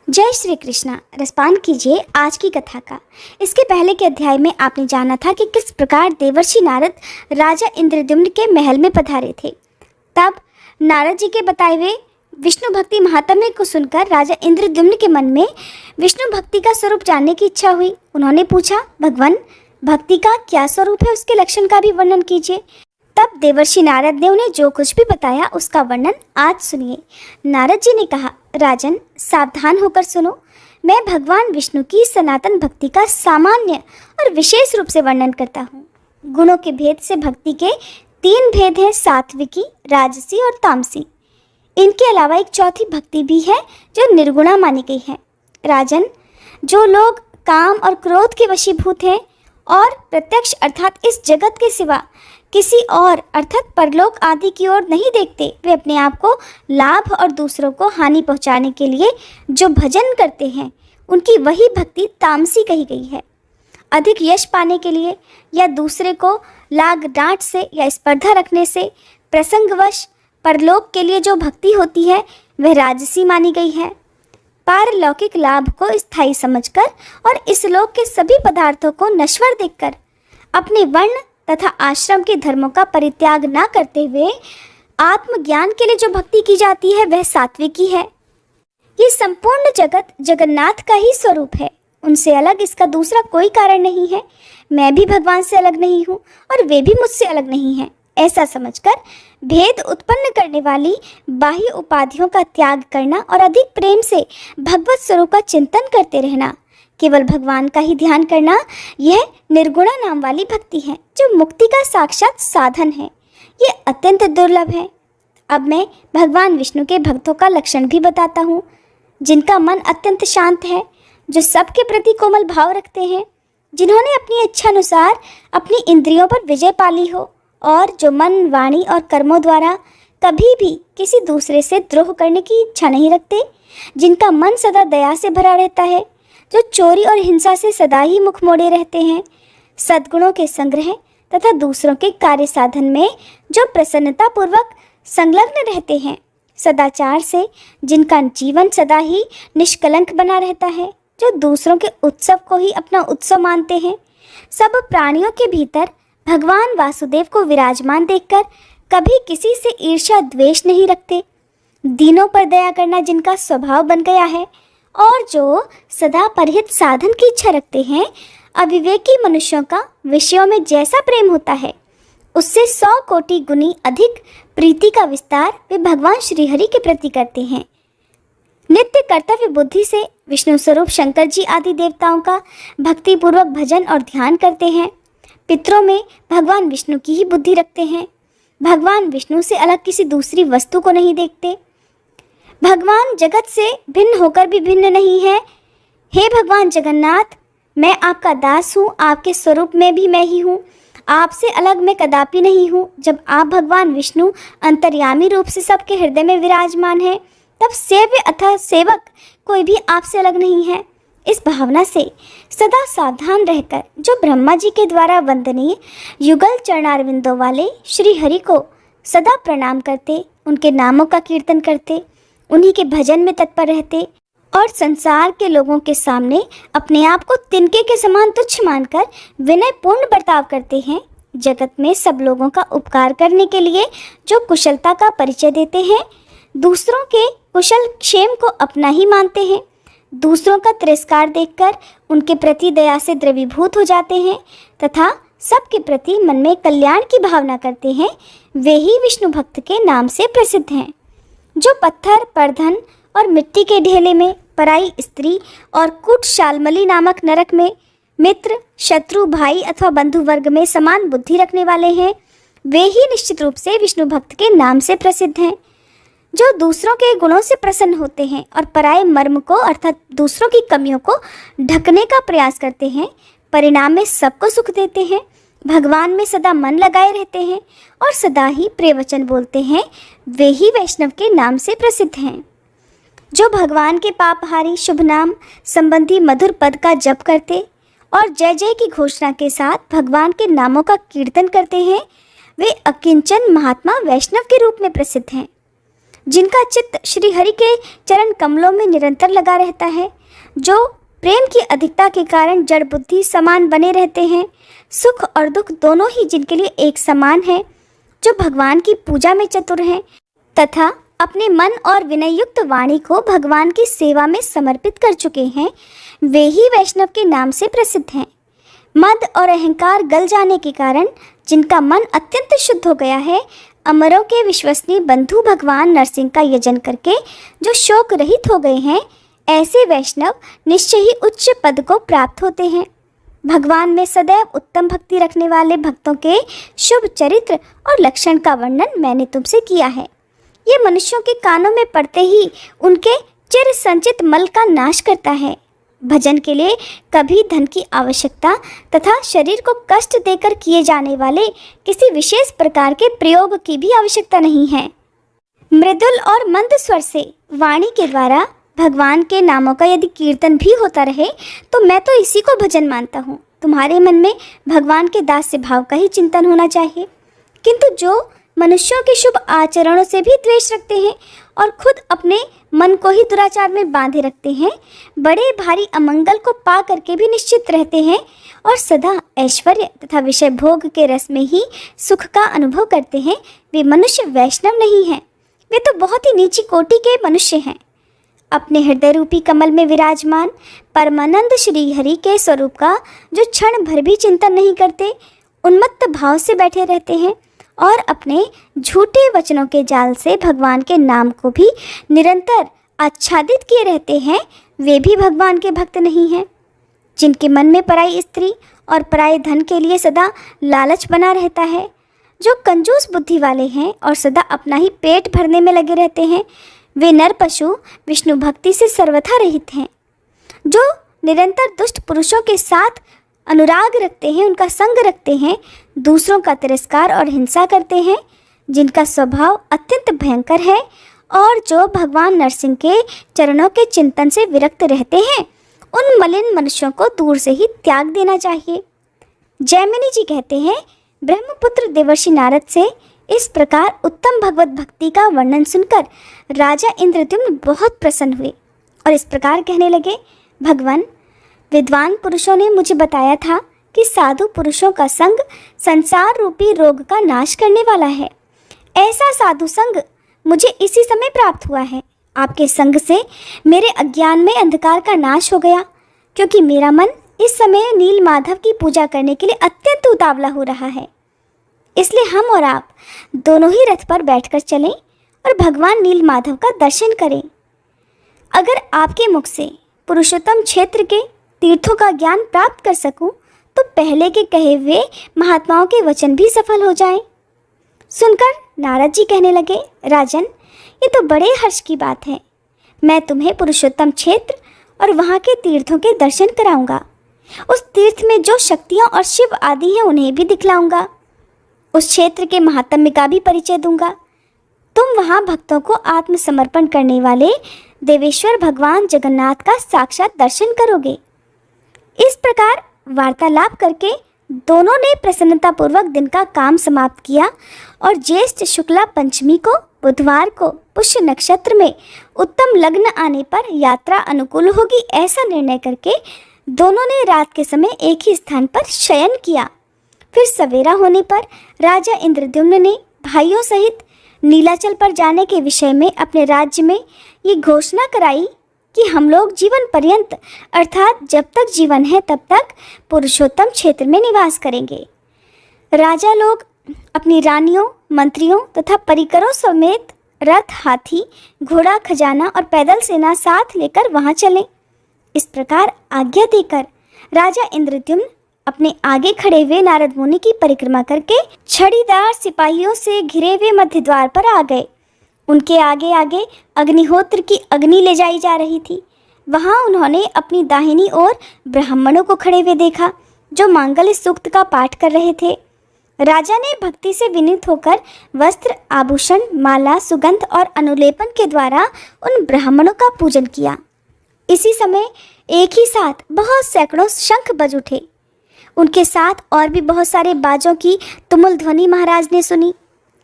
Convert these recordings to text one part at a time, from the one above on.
जय श्री कृष्णा। रसपान कीजिए आज की कथा का। इसके पहले के अध्याय में आपने जाना था कि किस प्रकार देवर्षि नारद राजा इंद्रद्युम्न के महल में पधारे थे। तब नारद जी के बताए हुए विष्णु भक्ति महात्म्य को सुनकर राजा इंद्रद्युम्न के मन में विष्णु भक्ति का स्वरूप जानने की इच्छा हुई। उन्होंने पूछा, भगवान भक्ति का क्या स्वरूप है, उसके लक्षण का भी वर्णन कीजिए। तब देवर्षि नारद ने उन्हें जो कुछ भी बताया उसका वर्णन आज सुनिए। नारद जी ने कहा, राजन सावधान होकर सुनो। मैं भगवान विष्णु की सनातन भक्ति का सामान्य और विशेष रूप से वर्णन करता हूँ। गुणों के भेद से भक्ति के 3 भेद हैं, सात्विकी, राजसी और तामसी। इनके अलावा एक चौथी भक्ति भी है जो निर्गुणा मानी गई है। राजन, जो लोग काम और क्रोध के वशीभूत हैं और प्रत्यक्ष अर्थात इस जगत के सिवा किसी और अर्थात परलोक आदि की ओर नहीं देखते, वे अपने आप को लाभ और दूसरों को हानि पहुंचाने के लिए जो भजन करते हैं, उनकी वही भक्ति तामसी कही गई है। अधिक यश पाने के लिए या दूसरे को लाग डांट से या स्पर्धा रखने से प्रसंगवश परलोक के लिए जो भक्ति होती है वह राजसी मानी गई है। पारलौकिक लाभ को स्थायी समझकर और इस लोक के सभी पदार्थों को नश्वर देखकर अपने वर्ण तथा आश्रम के धर्मों का परित्याग न करते हुए आत्मज्ञान के लिए जो भक्ति की जाती है वह सात्विकी है। ये संपूर्ण जगत जगन्नाथ का ही स्वरूप है, उनसे अलग इसका दूसरा कोई कारण नहीं है। मैं भी भगवान से अलग नहीं हूँ और वे भी मुझसे अलग नहीं हैं। ऐसा समझकर भेद उत्पन्न करने वाली बाह्य उपाधियों का त्याग करना और अधिक प्रेम से भगवत स्वरूप का चिंतन करते रहना, केवल भगवान का ही ध्यान करना, यह निर्गुणा नाम वाली भक्ति है जो मुक्ति का साक्षात साधन है। ये अत्यंत दुर्लभ है। अब मैं भगवान विष्णु के भक्तों का लक्षण भी बताता हूँ, जिनका मन अत्यंत शांत है, जो सबके प्रति कोमल भाव रखते हैं, जिन्होंने अपनी इच्छानुसार अपनी इंद्रियों पर विजय पाली हो और जो मन, वाणी और कर्मों द्वारा कभी भी किसी दूसरे से द्रोह करने की इच्छा नहीं रखते, जिनका मन सदा दया से भरा रहता है, जो चोरी और हिंसा से सदा ही मुख मोड़े रहते हैं, सद्गुणों के संग्रह तथा दूसरों के कार्य साधन में जो प्रसन्नतापूर्वक संलग्न रहते हैं, सदाचार से जिनका जीवन सदा ही निष्कलंक बना रहता है, जो दूसरों के उत्सव को ही अपना उत्सव मानते हैं, सब प्राणियों के भीतर भगवान वासुदेव को विराजमान देखकर कभी किसी से ईर्ष्या द्वेष नहीं रखते, दीनों पर दया करना जिनका स्वभाव बन गया है और जो सदा परहित साधन की इच्छा रखते हैं, अविवेकी मनुष्यों का विषयों में जैसा प्रेम होता है उससे 100 कोटि गुनी अधिक प्रीति का विस्तार वे भगवान श्रीहरि के प्रति करते हैं। नित्य कर्तव्य बुद्धि से विष्णु स्वरूप शंकर जी आदि देवताओं का भक्तिपूर्वक भजन और ध्यान करते हैं। पितरों में भगवान विष्णु की ही बुद्धि रखते हैं। भगवान विष्णु से अलग किसी दूसरी वस्तु को नहीं देखते। भगवान जगत से भिन्न होकर भी भिन्न नहीं है। हे भगवान जगन्नाथ, मैं आपका दास हूँ, आपके स्वरूप में भी मैं ही हूँ, आपसे अलग मैं कदापि नहीं हूँ। जब आप भगवान विष्णु अंतर्यामी रूप से सबके हृदय में विराजमान हैं, तब सेव्य अथवा सेवक कोई भी आपसे अलग नहीं है। इस भावना से सदा सावधान रहकर जो ब्रह्मा जी के द्वारा वंदनीय युगल चरणारविंदों वाले श्री हरि को सदा प्रणाम करते, उनके नामों का कीर्तन करते, उन्हीं के भजन में तत्पर रहते और संसार के लोगों के सामने अपने आप को तिनके के समान तुच्छ मानकर विनयपूर्ण बर्ताव करते हैं, जगत में सब लोगों का उपकार करने के लिए जो कुशलता का परिचय देते हैं, दूसरों के कुशल क्षेम को अपना ही मानते हैं, दूसरों का तिरस्कार देखकर उनके प्रति दया से द्रवीभूत हो जाते हैं तथा सबके प्रति मन में कल्याण की भावना करते हैं, वे ही विष्णु भक्त के नाम से प्रसिद्ध हैं। जो पत्थर, परधन और मिट्टी के ढेले में, पराई स्त्री और कुट शालमली नामक नरक में मित्र, शत्रु, भाई अथवा बंधु वर्ग में समान बुद्धि रखने वाले हैं, वे ही निश्चित रूप से विष्णु भक्त के नाम से प्रसिद्ध हैं। जो दूसरों के गुणों से प्रसन्न होते हैं और पराये मर्म को अर्थात दूसरों की कमियों को ढकने का प्रयास करते हैं, परिणाम में सबको सुख देते हैं, भगवान में सदा मन लगाए रहते हैं और सदा ही प्रियवचन बोलते हैं, वे ही वैष्णव के नाम से प्रसिद्ध हैं। जो भगवान के पापहारी शुभ नाम संबंधी मधुर पद का जप करते और जय जय की घोषणा के साथ भगवान के नामों का कीर्तन करते हैं, वे अकिंचन महात्मा वैष्णव के रूप में प्रसिद्ध हैं, जिनका चित्त श्री हरि के चरण कमलों में निरंतर लगा रहता है, जो प्रेम की अधिकता के कारण जड़ बुद्धि समान बने रहते हैं, सुख और दुख दोनों ही जिनके लिए एक समान है, जो भगवान की पूजा में चतुर हैं तथा अपने मन और विनयुक्त वाणी को भगवान की सेवा में समर्पित कर चुके हैं, वे ही वैष्णव के नाम से प्रसिद्ध हैं। मद और अहंकार गल जाने के कारण जिनका मन अत्यंत शुद्ध हो गया है, अमरों के विश्वसनीय बंधु भगवान नरसिंह का यजन करके जो शोक रहित हो गए हैं, ऐसे वैष्णव निश्चय ही उच्च पद को प्राप्त होते हैं। भगवान में सदैव उत्तम भक्ति रखने वाले भक्तों के शुभ चरित्र और लक्षण का वर्णन मैंने तुमसे किया है। ये मनुष्यों के कानों में पड़ते ही उनके चिर संचित मल का नाश करता है। भजन के लिए कभी धन की आवश्यकता तथा शरीर को कष्ट देकर किए जाने वाले किसी विशेष प्रकार के प्रयोग की भी आवश्यकता नहीं है। मृदुल और मंद स्वर से वाणी के द्वारा भगवान के नामों का यदि कीर्तन भी होता रहे तो मैं तो इसी को भजन मानता हूँ। तुम्हारे मन में भगवान के दास्य भाव का ही चिंतन होना चाहिए। किंतु जो मनुष्यों के शुभ आचरणों से भी द्वेष रखते हैं और खुद अपने मन को ही दुराचार में बांधे रखते हैं, बड़े भारी अमंगल को पा करके भी निश्चित रहते हैं और सदा ऐश्वर्य तथा विषय भोग के रस में ही सुख का अनुभव करते हैं, वे मनुष्य वैष्णव नहीं हैं। वे तो बहुत ही नीची कोटि के मनुष्य हैं। अपने हृदय रूपी कमल में विराजमान परमानंद श्री हरि के स्वरूप का जो क्षण भर भी चिंतन नहीं करते, उन्मत्त भाव से बैठे रहते हैं और अपने झूठे वचनों के जाल से भगवान के नाम को भी निरंतर आच्छादित किए रहते हैं, वे भी भगवान के भक्त नहीं हैं। जिनके मन में पराई स्त्री और पराये धन के लिए सदा लालच बना रहता है, जो कंजूस बुद्धि वाले हैं और सदा अपना ही पेट भरने में लगे रहते हैं, वे नर पशु विष्णु भक्ति से सर्वथा रहित हैं। जो निरंतर दुष्ट पुरुषों के साथ अनुराग रखते हैं, उनका संग रखते हैं, दूसरों का तिरस्कार और हिंसा करते हैं, जिनका स्वभाव अत्यंत भयंकर है और जो भगवान नरसिंह के चरणों के चिंतन से विरक्त रहते हैं, उन मलिन मनुष्यों को दूर से ही त्याग देना चाहिए। जैमिनी जी कहते हैं, ब्रह्मपुत्र देवर्षि नारद से इस प्रकार उत्तम भगवत भक्ति का वर्णन सुनकर राजा इंद्रद्युम्न बहुत प्रसन्न हुए और इस प्रकार कहने लगे, भगवान, विद्वान पुरुषों ने मुझे बताया था कि साधु पुरुषों का संग संसार रूपी रोग का नाश करने वाला है। ऐसा साधु संग मुझे इसी समय प्राप्त हुआ है। आपके संग से मेरे अज्ञान में अंधकार का नाश हो गया, क्योंकि मेरा मन इस समय नील माधव की पूजा करने के लिए अत्यंत उतावला हो रहा है। इसलिए हम और आप दोनों ही रथ पर बैठकर चलें और भगवान नील माधव का दर्शन करें। अगर आपके मुख से पुरुषोत्तम क्षेत्र के तीर्थों का ज्ञान प्राप्त कर सकूं, तो पहले के कहे हुए महात्माओं के वचन भी सफल हो जाएं। सुनकर नारद जी कहने लगे, राजन, ये तो बड़े हर्ष की बात है। मैं तुम्हें पुरुषोत्तम क्षेत्र और वहाँ के तीर्थों के दर्शन कराऊंगा। उस तीर्थ में जो शक्तियाँ और शिव आदि हैं उन्हें भी दिखलाऊंगा। उस क्षेत्र के महात्म्य का भी परिचय दूंगा। तुम वहाँ भक्तों को आत्मसमर्पण करने वाले देवेश्वर भगवान जगन्नाथ का साक्षात दर्शन करोगे। इस प्रकार वार्तालाप करके दोनों ने प्रसन्नतापूर्वक दिन का काम समाप्त किया और ज्येष्ठ शुक्ला पंचमी को बुधवार को पुष्य नक्षत्र में उत्तम लग्न आने पर यात्रा अनुकूल होगी, ऐसा निर्णय करके दोनों ने रात के समय एक ही स्थान पर शयन किया। फिर सवेरा होने पर राजा इंद्रद्युम्न ने भाइयों सहित नीलाचल पर जाने के विषय में अपने राज्य में ये घोषणा कराई कि हम लोग जीवन पर्यंत अर्थात जब तक जीवन है तब तक पुरुषोत्तम क्षेत्र में निवास करेंगे। राजा लोग अपनी रानियों, मंत्रियों तथा परिकरों समेत रथ, हाथी, घोड़ा, खजाना और पैदल सेना साथ लेकर वहां चलें। इस प्रकार आज्ञा देकर राजा इंद्रद्युम्न अपने आगे खड़े हुए नारद मुनि की परिक्रमा करके छड़ीदार सिपाहियों से घिरे हुए मध्य द्वार पर आ गए। उनके आगे आगे अग्निहोत्र की अग्नि ले जाई जा रही थी। वहां उन्होंने अपनी दाहिनी ओर ब्राह्मणों को खड़े हुए देखा, जो मांगल्य सूक्त का पाठ कर रहे थे। राजा ने भक्ति से विनीत होकर वस्त्र, आभूषण, माला, सुगंध और अनुलेपन के द्वारा उन ब्राह्मणों का पूजन किया। इसी समय एक ही साथ बहुत सैकड़ों शंख बज उठे। उनके साथ और भी बहुत सारे बाजों की तुमुल ध्वनि महाराज ने सुनी।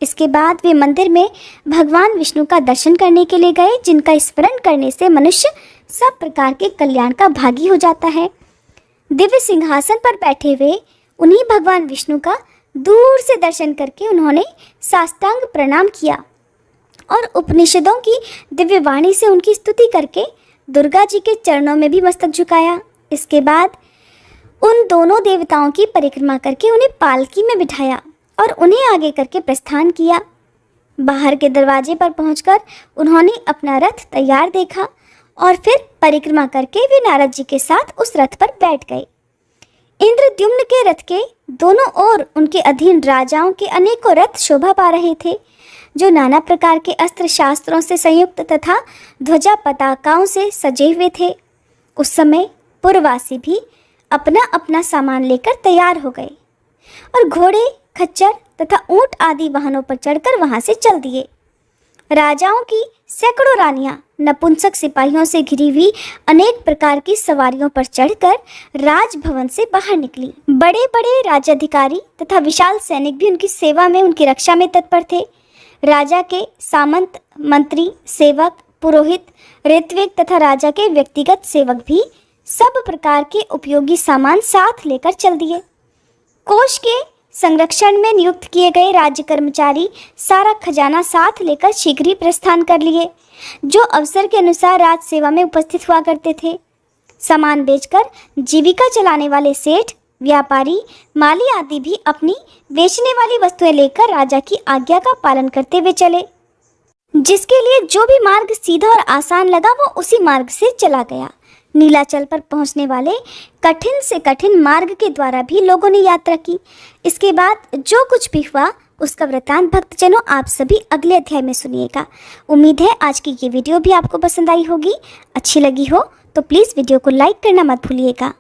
इसके बाद वे मंदिर में भगवान विष्णु का दर्शन करने के लिए गए, जिनका स्मरण करने से मनुष्य सब प्रकार के कल्याण का भागी हो जाता है। दिव्य सिंहासन पर बैठे हुए उन्हीं भगवान विष्णु का दूर से दर्शन करके उन्होंने साष्टांग प्रणाम किया और उपनिषदों की दिव्य वाणी से उनकी स्तुति करके दुर्गा जी के चरणों में भी मस्तक झुकाया। इसके बाद उन दोनों देवताओं की परिक्रमा करके उन्हें पालकी में बिठाया और उन्हें आगे करके प्रस्थान किया। बाहर के दरवाजे पर पहुंचकर उन्होंने अपना रथ तैयार देखा और फिर परिक्रमा करके वे नारद जी के साथ उस रथ पर बैठ गए। इंद्रद्युम्न के रथ के दोनों ओर उनके अधीन राजाओं के अनेकों रथ शोभा पा रहे थे, जो नाना प्रकार के अस्त्र शास्त्रों से संयुक्त तथा ध्वजा पताकाओं से सजे हुए थे। उस समय पुरवासी भी अपना अपना सामान लेकर तैयार हो गए और घोड़े, खच्चर तथा ऊंट आदि वाहनों पर चढ़कर वहां से चल दिए। राजाओं की सैकड़ों रानियां नपुंसक सिपाहियों से घिरी हुई अनेक प्रकार की सवारियों पर चढ़कर राजभवन से बाहर निकली। बड़े बड़े राजाधिकारी तथा विशाल सैनिक भी उनकी सेवा में, उनकी रक्षा में तत्पर थे। राजा के सामंत, मंत्री, सेवक, पुरोहित, ऋत्विक तथा राजा के व्यक्तिगत सेवक भी सब प्रकार के उपयोगी सामान साथ लेकर चल दिए। कोष के संरक्षण में नियुक्त किए गए राज्य कर्मचारी सारा खजाना साथ लेकर शीघ्र ही प्रस्थान कर लिए, जो अवसर के अनुसार राज सेवा में उपस्थित हुआ करते थे। सामान बेचकर जीविका चलाने वाले सेठ, व्यापारी, माली आदि भी अपनी बेचने वाली वस्तुएं लेकर राजा की आज्ञा का पालन करते हुए चले। जिसके लिए जो भी मार्ग सीधा और आसान लगा वो उसी मार्ग से चला गया। नीलाचल पर पहुंचने वाले कठिन से कठिन मार्ग के द्वारा भी लोगों ने यात्रा की। इसके बाद जो कुछ भी हुआ उसका वृतांत भक्तजनों आप सभी अगले अध्याय में सुनिएगा। उम्मीद है आज की ये वीडियो भी आपको पसंद आई होगी। अच्छी लगी हो तो प्लीज़ वीडियो को लाइक करना मत भूलिएगा।